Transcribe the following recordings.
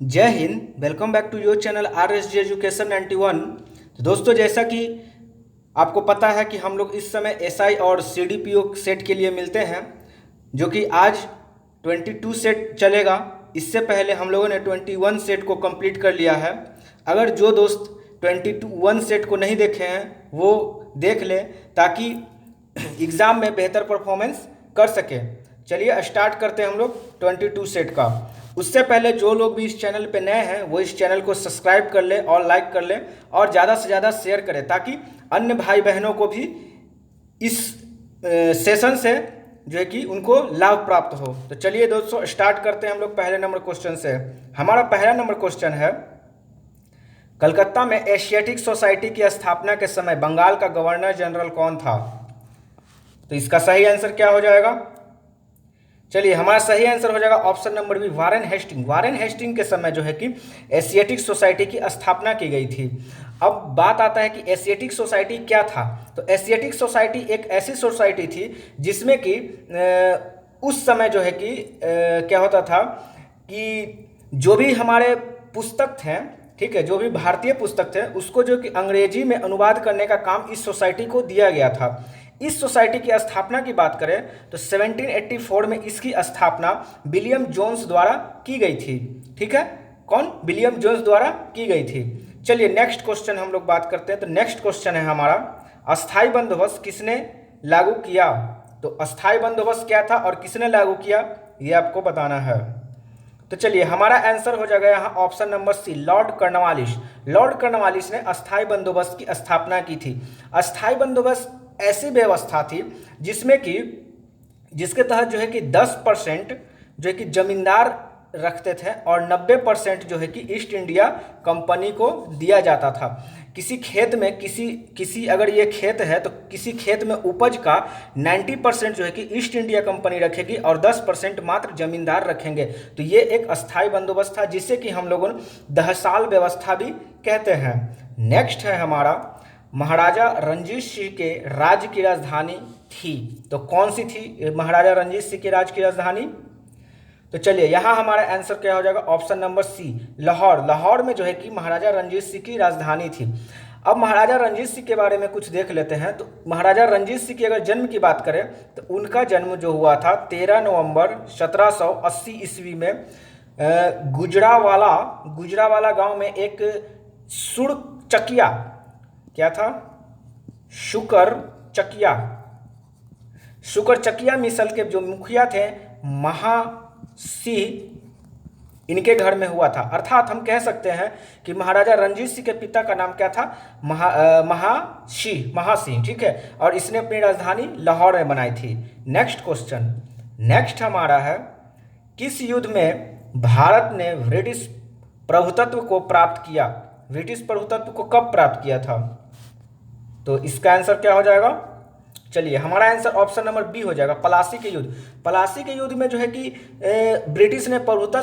जय Hind. Welcome back to your channel R S G education 91। तो दोस्तों, जैसा कि आपको पता है कि हम लोग इस समय एसआई और सीडीपीओ सेट के लिए मिलते हैं, जो कि आज 22 सेट चलेगा। इससे पहले हम लोगों ने 21 सेट को कंप्लीट कर लिया है। अगर जो दोस्त 21 सेट को नहीं देखे हैं वो देख लें, ताकि एग्ज़ाम में बेहतर परफॉर्मेंस कर सके। चलिए स्टार्ट करते हैं हम लोग 22 सेट का। उससे पहले जो लोग भी इस चैनल पे नए हैं वो इस चैनल को सब्सक्राइब कर लें और लाइक कर लें और ज़्यादा से ज़्यादा शेयर करें, ताकि अन्य भाई बहनों को भी इस सेशन से जो है कि उनको लाभ प्राप्त हो। तो चलिए दोस्तों स्टार्ट करते हैं हम लोग पहले नंबर क्वेश्चन से। हमारा पहला नंबर क्वेश्चन है, कलकत्ता में एशियाटिक सोसाइटी की स्थापना के समय बंगाल का गवर्नर जनरल कौन था? तो इसका सही आंसर क्या हो जाएगा? चलिए, हमारा सही आंसर हो जाएगा option number B, Warren Hastings. Warren Hastings के समय जो है कि एशियाटिक सोसाइटी की स्थापना की गई थी। अब बात आता है कि एशियाटिक सोसाइटी क्या था। तो एशियाटिक सोसाइटी एक ऐसी सोसाइटी थी जिसमें कि उस समय जो है कि क्या होता था कि जो भी हमारे पुस्तक थे, ठीक है, जो भी भारतीय पुस्तक थे उसको जो कि अंग्रेजी में अनुवाद करने का काम इस सोसाइटी को दिया गया था। इस सोसाइटी की स्थापना की बात करें तो 1784 में इसकी स्थापना विलियम जोन्स द्वारा की गई थी। ठीक है, कौन? विलियम जोन्स द्वारा की गई थी। चलिए नेक्स्ट क्वेश्चन हम लोग बात करते हैं। तो नेक्स्ट क्वेश्चन है हमारा, अस्थाई बंदोबस्त किसने लागू किया? तो अस्थाई बंदोबस्त क्या था और किसने लागू किया, ये आपको बताना है। तो चलिए, हमारा आंसर हो जाएगा यहाँ option number C, Lord Cornwallis. Lord Cornwallis ने अस्थाई बंदोबस्त की स्थापना की थी। अस्थाई बंदोबस्त ऐसी व्यवस्था थी जिसके तहत जो है कि 10% जो है कि जमींदार रखते थे और 90% जो है कि ईस्ट इंडिया कंपनी को दिया जाता था। किसी खेत में किसी अगर ये खेत है तो किसी खेत में उपज का 90% जो है कि ईस्ट इंडिया कंपनी रखेगी और 10% मात्र जमींदार रखेंगे। तो ये एक अस्थाई बंदोबस्त था, जिसे कि हम लोगों दहसाल व्यवस्था भी कहते हैं। नेक्स्ट है हमारा, महाराजा रणजीत सिंह के राज्य की राजधानी थी। तो कौन सी थी महाराजा रणजीत सिंह के राज्य की राजधानी? तो चलिए, यहाँ हमारा आंसर क्या हो जाएगा? Option number C, Lahore. Lahore में जो है कि महाराजा रणजीत सिंह की राजधानी थी। अब महाराजा रणजीत सिंह के बारे में कुछ देख लेते हैं। तो महाराजा रणजीत सिंह की अगर जन्म की बात करें तो उनका जन्म जो हुआ था 13 नवंबर 1780 ईस्वी में गुजरावाला गांव में एक सुरचकिया, क्या था? शुकर चकिया मिसल के जो मुखिया थे महासिंह, इनके घर में हुआ था। अर्थात हम कह सकते हैं कि महाराजा रणजीत सिंह के पिता का नाम क्या था? महासिंह। ठीक है, और इसने अपनी राजधानी लाहौर में बनाई थी। नेक्स्ट क्वेश्चन, नेक्स्ट हमारा है, किस युद्ध में भारत ने ब्रिटिश प्रभुत्व को प्राप्त किया? ब्रिटिश प्रभुत्व को कब प्राप्त किया था? तो इसका आंसर क्या हो जाएगा? चलिए, हमारा आंसर ऑप्शन नंबर बी हो जाएगा, पलासी के युद्ध। पलासी के युद्ध में जो है कि ब्रिटिश ने प्रभुत्व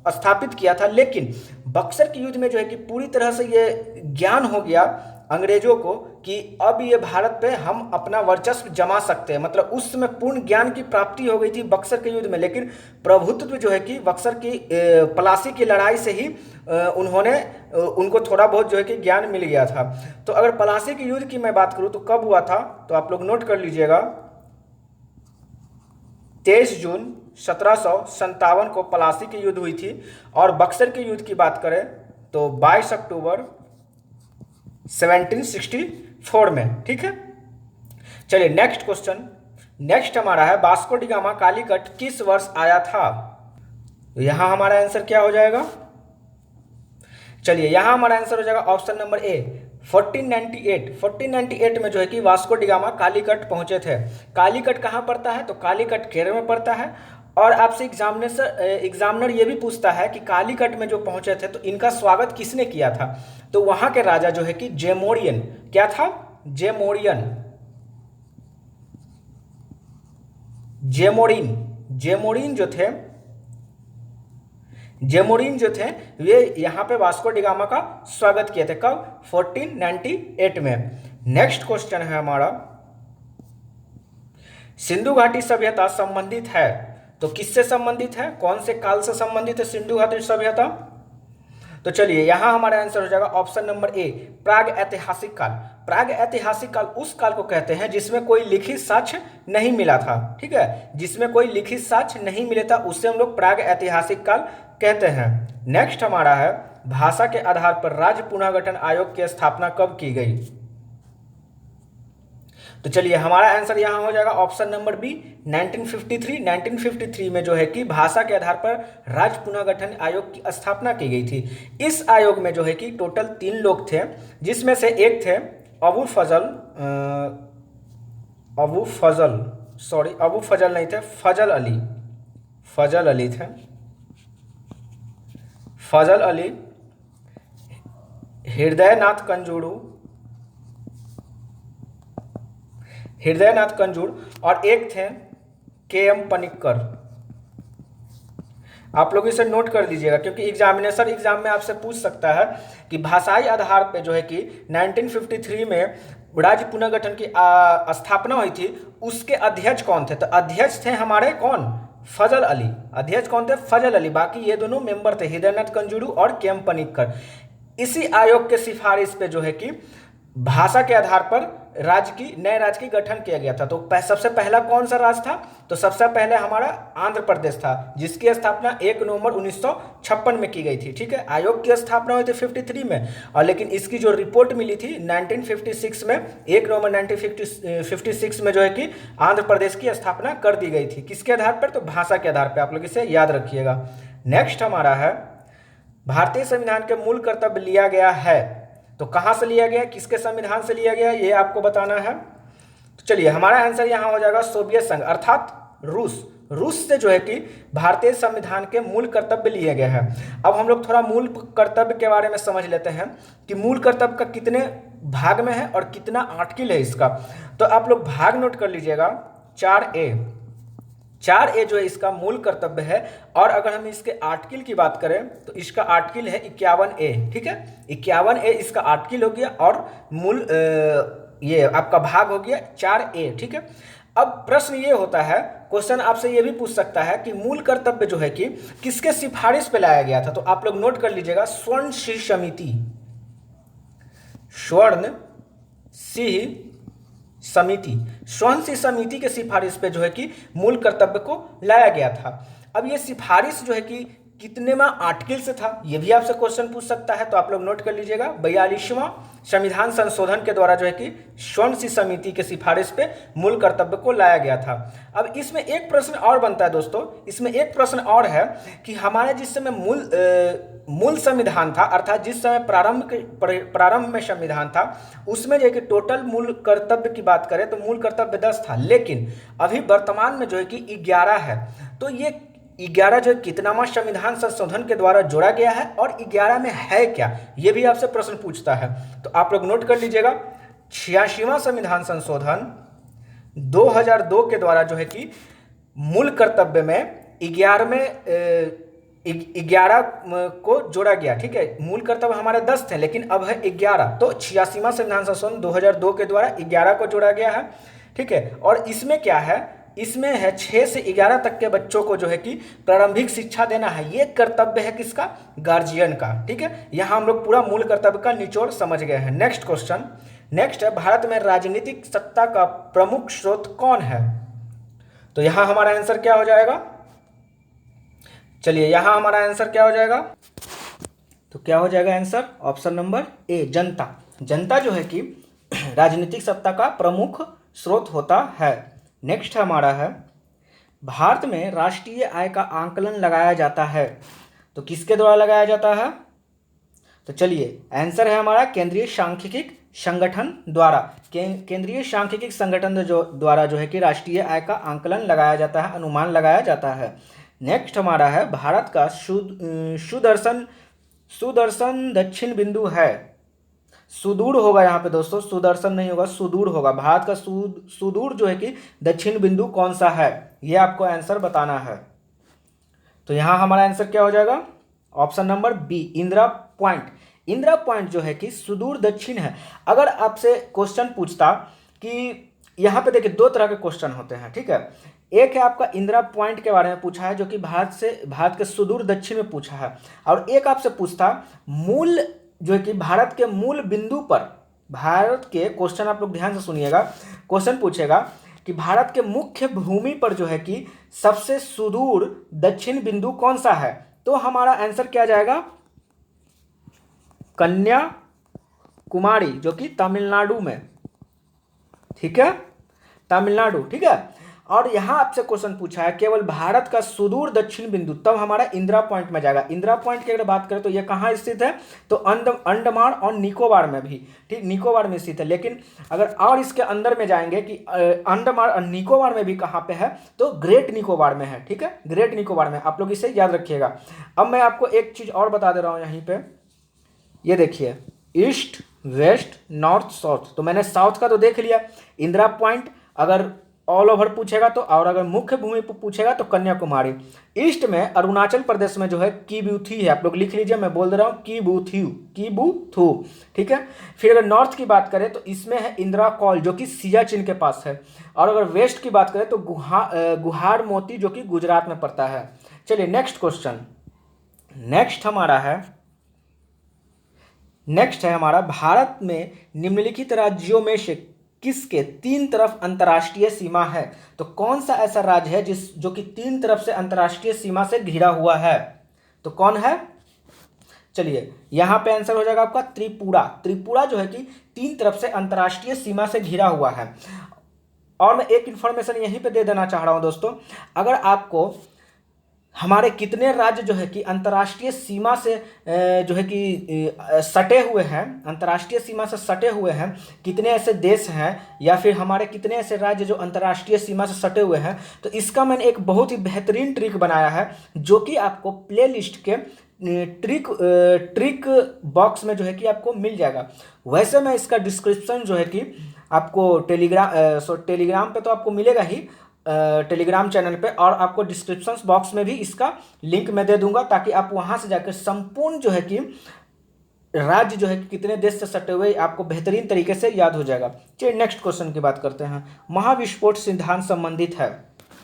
स्थापित किया था, लेकिन बक्सर के युद्ध में जो है कि पूरी तरह से ये ज्ञान हो गया अंग्रेजों को कि अब ये भारत पे हम अपना वर्चस्व जमा सकते हैं। मतलब उस समय पूर्ण ज्ञान की प्राप्ति हो गई थी बक्सर के युद्ध में, लेकिन प्रभुत्व जो है कि बक्सर की पलासी की लड़ाई से ही उनको थोड़ा बहुत जो है कि ज्ञान मिल गया था। तो अगर पलासी के युद्ध की मैं बात करूं तो कब हुआ था, तो आप लोग नोट कर लीजिएगा, 23 जून 1757 को पलासी की युद्ध हुई थी। और बक्सर के युद्ध की बात करें तो 22 अक्टूबर 1764 में। ठीक है, चलिए नेक्स्ट क्वेश्चन। नेक्स्ट हमारा है, वास्को डी गामा कालीकट किस वर्ष आया था? तो यहां हमारा आंसर क्या हो जाएगा? चलिए, यहां हमारा आंसर हो जाएगा ऑप्शन नंबर ए, 1498 में जो है कि वास्को डी गामा कालीकट पहुंचे थे। कालीकट कहां पड़ता है? तो कालीकट केरल में पड़ता है। और आपसे एग्जामिनर ये भी पूछता है कि कालीकट में जो पहुंचे थे तो इनका स्वागत किसने किया था? तो वहां के राजा जो है कि जेमोरियन, क्या था? जेमोरिन जो थे वे यहाँ पे वास्को डी गामा का स्वागत किए थे। कब? 1498 में। नेक्स्ट क्वेश्चन है हमारा, सिंधु घाटी सभ्यता संबंधित है तो किससे संबंधित है? कौन से काल से संबंधित है सिंधु घाटी सभ्यता? तो चलिए यहाँ हमारा आंसर हो जाएगा ऑप्शन नंबर ए, प्राग ऐतिहासिक काल। प्राग ऐतिहासिक काल उस काल को कहते हैं जिसमें कोई लिखित साक्ष्य नहीं मिला था, ठीक है, जिसमें कोई लिखित साक्ष्य नहीं मिले था उससे हम लोग प्राग ऐतिहासिक काल कहते हैं। नेक्स्ट हमारा है, भाषा के आधार पर राज्य पुनर्गठन आयोग की स्थापना कब की गई? तो चलिए हमारा आंसर यहाँ हो जाएगा ऑप्शन नंबर बी, 1953। 1953 में जो है कि भाषा के आधार पर राज्य पुनर्गठन आयोग की स्थापना की गई थी। इस आयोग में जो है कि टोटल 3 लोग थे, जिसमें से एक थे अबू फजल नहीं थे, फजल अली थे, फजल अली, हृदयनाथ कंजूर और एक थे के.एम. पनिक्कर। आप लोग इसे नोट कर दीजिएगा क्योंकि एग्जाम में आपसे पूछ सकता है कि भाषाई आधार पे जो है कि 1953 में राज्य पुनर्गठन की स्थापना हुई थी, उसके अध्यक्ष कौन थे? तो अध्यक्ष थे हमारे कौन? फजल अली। अध्यक्ष कौन थे? फजल अली। बाकी ये दोनों मेंबर थे, हृदयनाथ कंजूरू और के.एम. पनिक्कर। इसी आयोग के सिफारिश पे जो है कि भाषा के आधार पर नए राज्य की गठन किया गया था। तो सबसे पहला कौन सा राज्य था? तो सबसे पहले हमारा आंध्र प्रदेश था, जिसकी स्थापना 1 नवंबर 1956 में की गई थी, ठीक है। आयोग की स्थापना हुई थी 53 में, और लेकिन इसकी जो रिपोर्ट मिली थी 1956 में, 1 नवंबर 1956 में जो है कि आंध्र प्रदेश की स्थापना कर दी गई थी। किसके आधार पर? तो भाषा के आधार पर। आप लोग इसे याद रखिएगा। नेक्स्ट हमारा है, भारतीय संविधान के मूल कर्तव्य लिया गया है, तो कहाँ से लिया गया, किसके संविधान से लिया गया, ये आपको बताना है। तो चलिए हमारा आंसर यहाँ हो जाएगा सोवियत संघ अर्थात रूस से जो है कि भारतीय संविधान के मूल कर्तव्य लिए गए हैं। अब हम लोग थोड़ा मूल कर्तव्य के बारे में समझ लेते हैं कि मूल कर्तव्य का कितने भाग में है और कितना आर्टिकल है इसका। तो आप लोग भाग नोट कर लीजिएगा, 4A जो है इसका मूल कर्तव्य है। और अगर हम इसके आर्टिकल की बात करें तो इसका आर्टिकल है 51A, ठीक है। 51A इसका आर्टिकल हो गया और मूल ये आपका भाग हो गया 4A, ठीक है। अब प्रश्न ये होता है, क्वेश्चन आपसे ये भी पूछ सकता है कि मूल कर्तव्य जो है कि किसके सिफारिश पे लाया गया था। तो आप लोग नोट कर लीजिएगा, स्वर्ण सिंह समिति के सिफारिश पे जो है कि मूल कर्तव्य को लाया गया था। अब ये सिफारिश जो है कि कितनेवां आर्टिकल से था, ये भी आपसे क्वेश्चन पूछ सकता है। तो आप लोग नोट कर लीजिएगा, 42वां संविधान संशोधन के द्वारा जो है कि स्वर्ण सिंह समिति के सिफारिश पे मूल कर्तव्य को लाया गया था। अब इसमें एक प्रश्न और बनता है दोस्तों, इसमें एक प्रश्न और है कि हमारे जिस समय मूल संविधान था, अर्थात जिस समय प्रारंभ में संविधान था, उसमें जो कि टोटल मूल कर्तव्य की बात करें तो मूल कर्तव्य 10 था, लेकिन अभी वर्तमान में जो है कि 11 है। तो ये 11 जो कितनामा संविधान संशोधन के द्वारा जोड़ा गया है और 11 में है क्या, ये भी आपसे प्रश्न पूछता है। तो आप लोग नोट कर लीजिएगा, 86वां संविधान संशोधन 2002 के द्वारा जो है कि मूल कर्तव्य में 11 को जोड़ा गया, ठीक है। मूल कर्तव्य हमारे 10 थे लेकिन अब है 11, तो 86वां संविधान संशोधन 2002 के द्वारा 11 को जोड़ा गया है, ठीक है। और इसमें क्या है, इसमें है 6 से 11 तक के बच्चों को जो है कि प्रारंभिक शिक्षा देना है। ये कर्तव्य है किसका? गार्जियन का, ठीक है। यहाँ हम लोग पूरा मूल कर्तव्य का निचोड़ समझ गए हैं। नेक्स्ट क्वेश्चन, नेक्स्ट है, भारत में राजनीतिक सत्ता का प्रमुख स्रोत कौन है? तो यहाँ हमारा आंसर क्या हो जाएगा? चलिए यहाँ हमारा आंसर क्या हो जाएगा? तो क्या हो जाएगा आंसर? ऑप्शन नंबर ए, जनता। जनता जो है कि राजनीतिक सत्ता का प्रमुख स्रोत होता है। नेक्स्ट हमारा है, भारत में राष्ट्रीय आय का आंकलन लगाया जाता है, तो किसके द्वारा लगाया जाता है? तो चलिए आंसर है हमारा केंद्रीय सांख्यिकी संगठन द्वारा। केंद्रीय सांख्यिकी संगठन द्वारा जो है कि राष्ट्रीय आय का आंकलन लगाया जाता है, अनुमान लगाया जाता है। नेक्स्ट हमारा है, भारत का सुदर्शन दक्षिण बिंदु है, सुदूर होगा यहाँ पे दोस्तों, सुदर्शन नहीं होगा, सुदूर होगा। भारत का सुदूर जो है कि दक्षिण बिंदु कौन सा है, ये आपको आंसर बताना है। तो यहाँ हमारा आंसर क्या हो जाएगा? Option number B, Indira Point. Indira Point जो है कि सुदूर दक्षिण है। अगर आपसे क्वेश्चन पूछता कि यहाँ पे देखिए 2 तरह के क्वेश्चन होते हैं, ठीक है। एक है आपका इंदिरा पॉइंट के बारे में पूछा है, जो कि भारत के सुदूर दक्षिण में पूछा है। और एक आपसे पूछता मूल, जो है कि भारत के मूल बिंदु पर, भारत के क्वेश्चन आप लोग ध्यान से सुनिएगा, क्वेश्चन पूछेगा कि भारत के मुख्य भूमि पर जो है कि सबसे सुदूर दक्षिण बिंदु कौन सा है, तो हमारा आंसर क्या जाएगा, कन्याकुमारी, जो कि तमिलनाडु में, ठीक है, तमिलनाडु, ठीक है। और यहां आपसे क्वेश्चन पूछा है केवल भारत का सुदूर दक्षिण बिंदु, तब हमारा इंदिरा पॉइंट में जाएगा। इंदिरा पॉइंट की अगर बात करें तो ये कहाँ स्थित है, तो अंडमान और निकोबार में भी, ठीक, निकोबार में स्थित है। लेकिन अगर और इसके अंदर में जाएंगे कि अंडमान और निकोबार में भी कहाँ पे है, तो ग्रेट निकोबार में है, ठीक है, ग्रेट निकोबार में, आप लोग इसे याद रखिएगा। अब मैं आपको एक चीज और बता दे रहा हूँ यहीं पे, ये देखिए, ईस्ट वेस्ट नॉर्थ साउथ, तो मैंने साउथ का तो देख लिया, इंदिरा पॉइंट अगर ऑल ओवर पूछेगा तो, और अगर मुख्य भूमि पर पूछेगा तो कन्याकुमारी। ईस्ट में अरुणाचल प्रदेश में जो है किबुथी है, आप लोग लिख लीजिए, मैं बोल दे रहा हूँ किबुथू, ठीक है। फिर अगर नॉर्थ की बात करें तो इसमें है इंदिरा कॉल, जो कि सियाचिन के पास है। और अगर वेस्ट की बात करें तो गुहार मोती, जो कि गुजरात में पड़ता है। चलिए नेक्स्ट क्वेश्चन, नेक्स्ट है हमारा, भारत में निम्नलिखित राज्यों में से किसके तीन तरफ अंतर्राष्ट्रीय सीमा है, तो कौन सा ऐसा राज्य है जो कि तीन तरफ से अंतर्राष्ट्रीय सीमा से घिरा हुआ है, तो कौन है, चलिए यहां पे आंसर हो जाएगा आपका त्रिपुरा जो है कि तीन तरफ से अंतर्राष्ट्रीय सीमा से घिरा हुआ है। और मैं एक इंफॉर्मेशन यहीं पे दे देना चाह रहा हूं दोस्तों, अगर आपको हमारे कितने राज्य जो है कि अंतर्राष्ट्रीय सीमा से जो है कि सटे हुए हैं, अंतर्राष्ट्रीय सीमा से सटे हुए हैं, कितने ऐसे देश हैं या फिर हमारे कितने ऐसे राज्य जो अंतर्राष्ट्रीय सीमा से सटे हुए हैं, तो इसका मैंने एक बहुत ही बेहतरीन ट्रिक बनाया है, जो कि आपको प्लेलिस्ट के ट्रिक बॉक्स में जो है कि आपको मिल जाएगा। वैसे मैं इसका डिस्क्रिप्शन जो है कि आपको टेलीग्राम पे तो आपको मिलेगा ही, टेलीग्राम चैनल पे, और आपको डिस्क्रिप्शन बॉक्स में भी इसका लिंक मैं दे दूंगा, ताकि आप वहां से जाकर संपूर्ण जो है कि राज्य जो है कि कितने देश से सटे हुए आपको बेहतरीन तरीके से याद हो जाएगा। चलिए नेक्स्ट क्वेश्चन की बात करते हैं। महाविस्फोट सिद्धांत संबंधित है,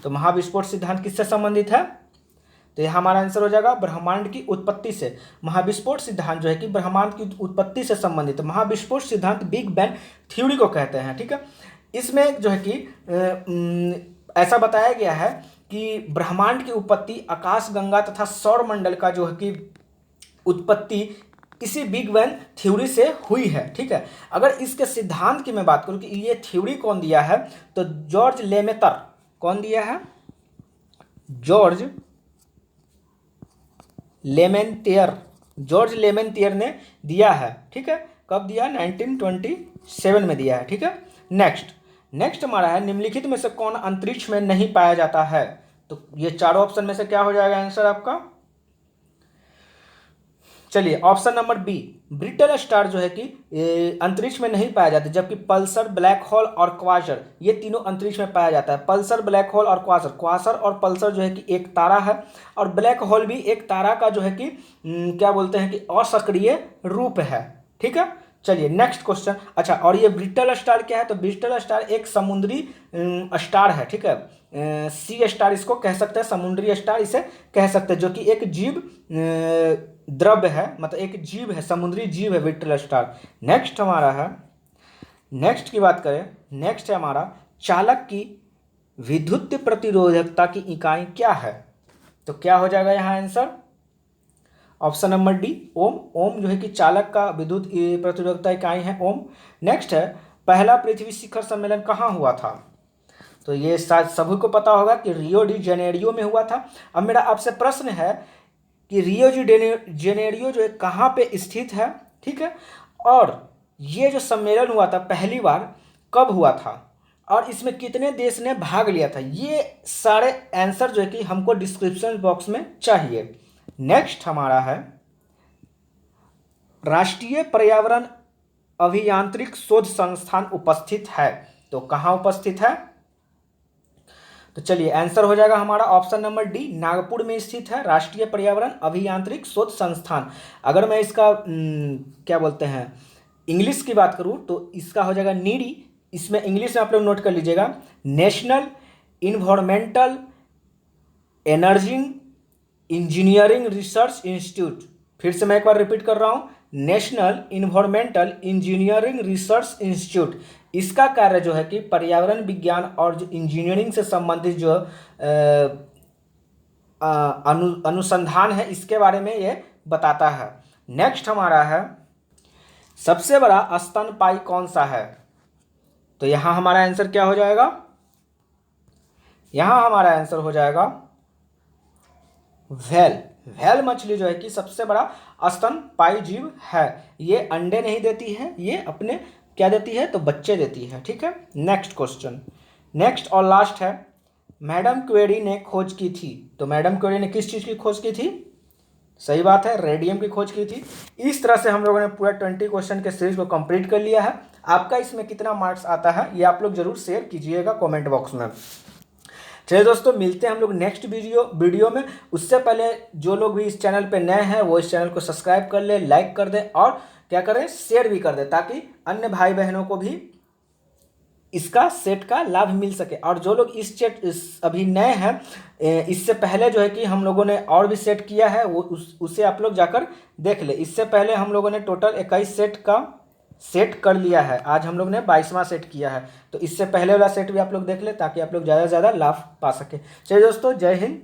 तो महाविस्फोट सिद्धांत किससे संबंधित है, तो यह हमारा आंसर हो जाएगा ब्रह्मांड की उत्पत्ति से। महाविस्फोट सिद्धांत जो है कि ब्रह्मांड की उत्पत्ति से संबंधित है। महाविस्फोट सिद्धांत बिग बैंग थ्योरी को कहते हैं, ठीक है। इसमें जो है कि ऐसा बताया गया है कि ब्रह्मांड की उत्पत्ति आकाशगंगा तथा सौर मंडल का जो है कि उत्पत्ति इसी बिग बैंग थ्योरी से हुई है, ठीक है। अगर इसके सिद्धांत की मैं बात करूं कि ये थ्योरी कौन दिया है, तो जॉर्ज लेमेतर, कौन दिया है, जॉर्ज लेमेंटियर ने दिया है, ठीक है। कब दिया, 1927 में दिया है, ठीक है। नेक्स्ट हमारा है, निम्नलिखित में से कौन अंतरिक्ष में नहीं पाया जाता है, तो ये चारों ऑप्शन में से क्या हो जाएगा आंसर आपका, चलिए option number B, brittle star जो है कि अंतरिक्ष में नहीं पाया जाता, जबकि पल्सर, ब्लैक होल और क्वासर ये तीनों अंतरिक्ष में पाया जाता है। पल्सर, ब्लैक होल और क्वासर और पल्सर जो है कि एक तारा है, और ब्लैक होल भी एक तारा का जो है कि क्या बोलते हैं कि असक्रिय रूप है, ठीक है। चलिए नेक्स्ट क्वेश्चन, अच्छा, और ये ब्रिटल स्टार क्या है, तो ब्रिटल स्टार एक समुद्री स्टार है, ठीक है, सी स्टार इसको कह सकते हैं, समुद्री स्टार इसे कह सकते हैं, जो कि एक जीव द्रव्य है, मतलब एक जीव है, समुद्री जीव है ब्रिटल स्टार। नेक्स्ट हमारा है, नेक्स्ट की बात करें, नेक्स्ट है हमारा, चालक की विद्युत प्रतिरोधकता की इकाई क्या है, तो क्या हो जाएगा यहाँ आंसर, ऑप्शन नंबर डी, ओम जो है कि चालक का विद्युत प्रतिरोधकता इकाई है ओम। नेक्स्ट है, पहला पृथ्वी शिखर सम्मेलन कहाँ हुआ था, तो ये शायद सभी को पता होगा कि रियो डी जेनेरियो में हुआ था। अब मेरा आपसे प्रश्न है कि रियो डी जेनेरियो जो है कहाँ पे स्थित है, ठीक है, और ये जो सम्मेलन हुआ था पहली बार कब हुआ था, और इसमें कितने देश ने भाग लिया था, ये सारे आंसर जो है कि हमको डिस्क्रिप्शन बॉक्स में चाहिए। नेक्स्ट हमारा है, राष्ट्रीय पर्यावरण अभियांत्रिक शोध संस्थान उपस्थित है, तो कहाँ उपस्थित है, तो चलिए आंसर हो जाएगा हमारा ऑप्शन नंबर डी, नागपुर में स्थित है राष्ट्रीय पर्यावरण अभियांत्रिक शोध संस्थान। अगर मैं इसका क्या बोलते हैं इंग्लिश की बात करूं तो इसका हो जाएगा नीडी, इसमें इंग्लिश में आप लोग नोट कर लीजिएगा, national environmental energy engineering research institute. फिर से मैं एक बार रिपीट कर रहा हूँ, national environmental engineering research institute. इसका कार्य जो है कि पर्यावरण विज्ञान और जो इंजीनियरिंग से संबंधित जो अनुसंधान है इसके बारे में ये बताता है। नेक्स्ट हमारा है सबसे बड़ा स्तनपायी कौन सा है। तो यहाँ हमारा आंसर क्या हो जाएगा, यहाँ हमारा आंसर हो जाएगा व्हेल। व्हेल मछली जो है कि सबसे बड़ा स्तनपायी जीव है। ये अंडे नहीं देती है, ये अपने क्या देती है, तो बच्चे देती है। ठीक है, नेक्स्ट क्वेश्चन, नेक्स्ट और लास्ट है, मैडम क्वेरी ने खोज की थी। तो मैडम क्वेरी ने किस चीज़ की खोज की थी, सही बात है, रेडियम की खोज की थी। इस तरह से हम लोगों ने पूरा 20 क्वेश्चन के सीरीज को कंप्लीट कर लिया है। आपका इसमें कितना मार्क्स आता है ये आप लोग जरूर शेयर कीजिएगा कमेंट बॉक्स में। चलिए दोस्तों, मिलते हैं हम लोग नेक्स्ट वीडियो में। उससे पहले जो लोग भी इस चैनल पे नए हैं वो इस चैनल को सब्सक्राइब कर ले, लाइक कर दें और क्या करें, शेयर भी कर दें, ताकि अन्य भाई बहनों को भी इसका सेट का लाभ मिल सके। और जो लोग इस अभी नए हैं, इससे पहले जो है कि हम लोगों ने और भी सेट किया है, वो उसे आप लोग जाकर देख ले। इससे पहले हम लोगों ने टोटल 21 सेट का सेट कर लिया है, आज हम लोग ने 22वां सेट किया है। तो इससे पहले वाला सेट भी आप लोग देख ले, ताकि आप लोग ज़्यादा से ज़्यादा लाभ पा सके। चलिए दोस्तों, जय हिंद।